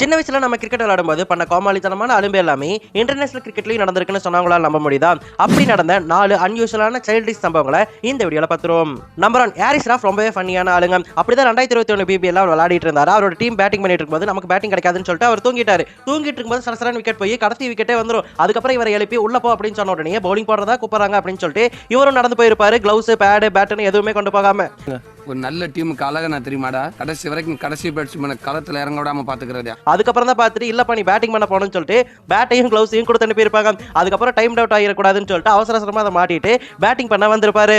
சின்ன வயசுல நம்ம கிரிக்கெட் விளையாடும்போது பண்ண கோமாளித்தனமான அலும்பு எல்லாமே இன்டர்நேஷனல் கிரிக்கெட்லயும் நடந்திருக்குன்னு சொன்னாங்களா நம்ப முடியுதா? அப்படி நடந்த 4 அன்யூஷுவலான சைல்டிஷ் சம்பவங்களை இந்த வீடியோல பார்த்துருவோம். நம்பர் 1, ஹாரிஸ் ராஃப் ரொம்பவே ஃபன்னியான ஆளுங்க. அப்படிதான் 2021 பிபிஎல் அவர் விளையாடிட்டு இருந்தாரு. அவரோட டீம் பேட்டிங் பண்ணிட்டு இருக்கும்போது நமக்கு பேட்டிங் கிடைக்காதுன்னு சொல்லிட்டு அவர் தூங்கிட்டாரு. தூங்கிட்டு இருக்கும்போது சரசரன் விக்கெட் போய் கடைசி விக்கெட்டே வந்துரும். அதுக்கப்புறம் இவரை எழுப்பி உள்ள போ அப்படின்னு சொன்ன உடனே பவுலிங் போடுறதா கூப்பிடுறாங்க அப்படின்னு சொல்லிட்டு இவரும் நடந்து போயிருப்பாரு. கிளவுஸ், பேடு, பேட்டுன்னு எதுவுமே கொண்டு போகாம. ஒரு நல்ல டீமுக்கு அழகா நான் தெரியுமாடா, கடைசி வரைக்கும் கடைசி பேட்ஸ்மேனை களத்துல இறங்க விடாம பாத்துக்கிறதா. அதுக்கப்புறம் தான் பார்த்துட்டு இல்லப்பா நீ பேட்டிங் பண்ண போகணும்னு சொல்லிட்டு பேட்டையும் கிளவுஸையும் கொடுத்து அனுப்பியிருப்பாங்க. அதுக்கப்புறம் டைம் அவுட் ஆகிடக்கூடாதுன்னு சொல்லிட்டு அவசர அவசரமா அதை மாட்டிட்டு பேட்டிங் பண்ண வந்திருப்பாரு.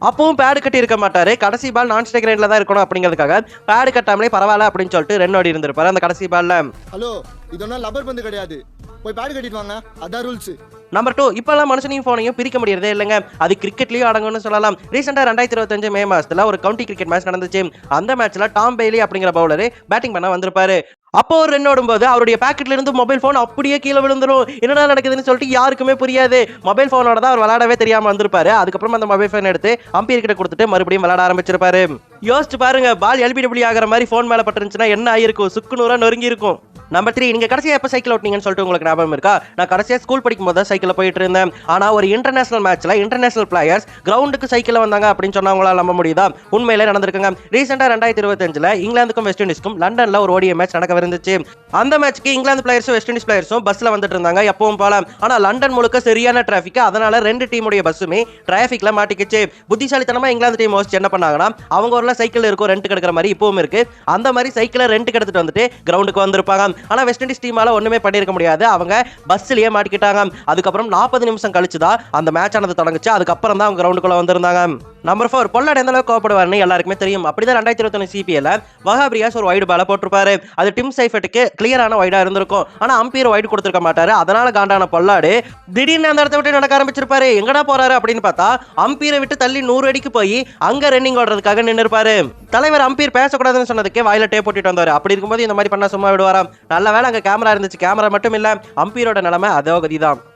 அப்பவும் பேடு கட்டி இருக்க மாட்டாரு. கடைசி பால் நான் ஸ்ட்ரைக் ரேஞ்சில தான் இருக்கணும் அப்படிங்கிறதுக்காக பேடு கட்டாமலே பரவாயில்ல அப்படின்னு சொல்லிட்டு ரன் ஓடி இருந்திருப்பாரு அந்த கடைசி பால்ல. ஹலோ, இதொன்னா லப்பர் பந்து கிடையாது, போய் பேடு கட்டிட்டு வாங்க, அதான் ரூல்ஸ். நம்பர் 2, இப்பெல்லாம் மனுஷனையும் போனையும் பிரிக்க முடியறதே இல்லைங்க. அது கிரிக்கெட்லயும் அடங்கும்னு சொல்லலாம். ரீசெண்டா 2025 மே மாசத்துல ஒரு கவுண்டி கிரிக்கெட் மேட்ச் நடந்துச்சு. அந்த மேட்ச்ல டாம் பெய்லி அப்படிங்கிற பவுலர் பேட்டிங் பண்ண வந்திருப்பாரு. அப்போ ஒரு ரன் ஓடும்போது அவருடைய பாக்கெட்ல இருந்து மொபைல் போன் அப்படியே கீழே விழுந்துரும். என்னடா நடக்குதுன்னு சொல்லிட்டு யாருக்குமே புரியாது. மொபைல் போனோட தான் அவர் விளையாடவே தெரியாம வந்திருப்பாரு. அதுக்கப்புறம் அந்த மொபைல் போன் எடுத்து அம்பையர் கிட்ட கொடுத்துட்டு மறுபடியும் விளையாட ஆரம்பிச்சிருப்பாரு. யோசிச்சு பாருங்க, பால் எல்பிடபிள்யூ ஆகிற மாதிரி போன் மேல பட்டுருந்துச்சுன்னா என்ன ஆயிருக்கும்? சுக்குநூறா நொறுங்கி இருக்கும். நம்பர் 3, நீங்க கடைசியா எப்ப சைக்கிள் ஓட்டினீங்கன்னு சொல்லிட்டு உங்களுக்கு ஞாபகம் இருக்கா? நான் கடைசியா ஸ்கூல் படிக்கும் போது சைக்கிள் போயிட்டு இருந்தேன். ஆனா ஒரு இன்டர்நேஷனல் மேட்ச்ல இன்டர்நேஷனல் பிளேயர்ஸ் கிரவுண்டுக்கு சைக்கிள் வந்தாங்க அப்படின்னு சொன்னாங்களா நம்ப முடியுதா? உண்மையிலே நடந்திருக்குங்க. ரீசெண்டா 2025 இங்கிலாந்துக்கும் வெஸ்ட் இண்டீஸ்க்கும் லண்டன்ல ஒரு ஓடிஐ மேட்ச் நடக்கவிருந்துச்சு. அந்த மேட்ச்க்கு இங்கிலாந்து பிளேயர்ஸும் வெஸ்ட் இண்டீஸ் பிளேயர்ஸும் பஸ்ல வந்துட்டு இருந்தாங்க எப்பவும் போல. ஆனா லண்டன் முழுக்க சரியான டிராபிக். அதனால 2 டீமுடைய பஸ்ஸுமே டிராபிக்ல மாட்டிக்கிச்சு. புத்திசாலித்தனமா இங்கிலாந்து டீம் ஹோஸ்ட் என்ன பண்ணாங்கன்னா, அவங்க ஊர்ல சைக்கிள் இருக்கும் ரெண்ட் கிடைக்கிற மாதிரி இப்பவும் இருக்கு. அந்த மாதிரி சைக்கிளை ரெண்ட் எடுத்துட்டு வந்துட்டு கிரவுண்டுக்கு வந்திருப்பாங்க. ஆனா வெஸ்ட் இண்டீஸ் டீமால ஒண்ணுமே பண்ணிருக்க முடியாது. அவங்க பஸ்லயே மாட்டிக்கிட்டாங்க. அதுக்கப்புறம் 40 நிமிஷம் கழிச்சு தான் அந்த மேட்ச் ஆனது தொடங்குச்சு. அதுக்கப்புறம் தான் அவங்க கிரவுண்டுக்குள்ள வந்திருந்தாங்க. நம்பர் 4, பொல்லாட் எந்த அளவுக்கு கோபப்படுவார்னு எல்லாருக்குமே தெரியும். அப்படிதான் 2021 சிபிஎல்ல வஹாப் ரியாஸ் ஒரு வைடு பால போட்டிருப்பாரு. அது டிம் சைஃபர்ட்டுக்கு கிளியரான வைடா இருந்திருக்கும். ஆனா அம்பையர் வைடு கொடுத்திருக்க மாட்டாரு. அதனால காண்டான பொல்லாடு திடீர்னு அந்த இடத்த விட்டு நடக்க ஆரம்பிச்சிருப்பாரு. எங்கடா போறாரு அப்படின்னு பார்த்தா அம்பையரை விட்டு தள்ளி 100 அடிக்கு போய் அங்க ரன்னிங் ஓடுறதுக்காக நின்று இருப்பாரு. தலைவர் அம்பையர் பேசக்கூடாதுன்னு சொன்னதுக்கே வாயில டேப் போட்டுட்டு வந்தாரு. அப்படி இருக்கும்போது இந்த மாதிரி பண்ணா சும்மா விடுவாராம்? நல்ல வேளை அங்க கேமரா இருந்துச்சு. கேமரா மட்டும் இல்ல, அம்பையரோட நிலைமை அதோ கதிதான்.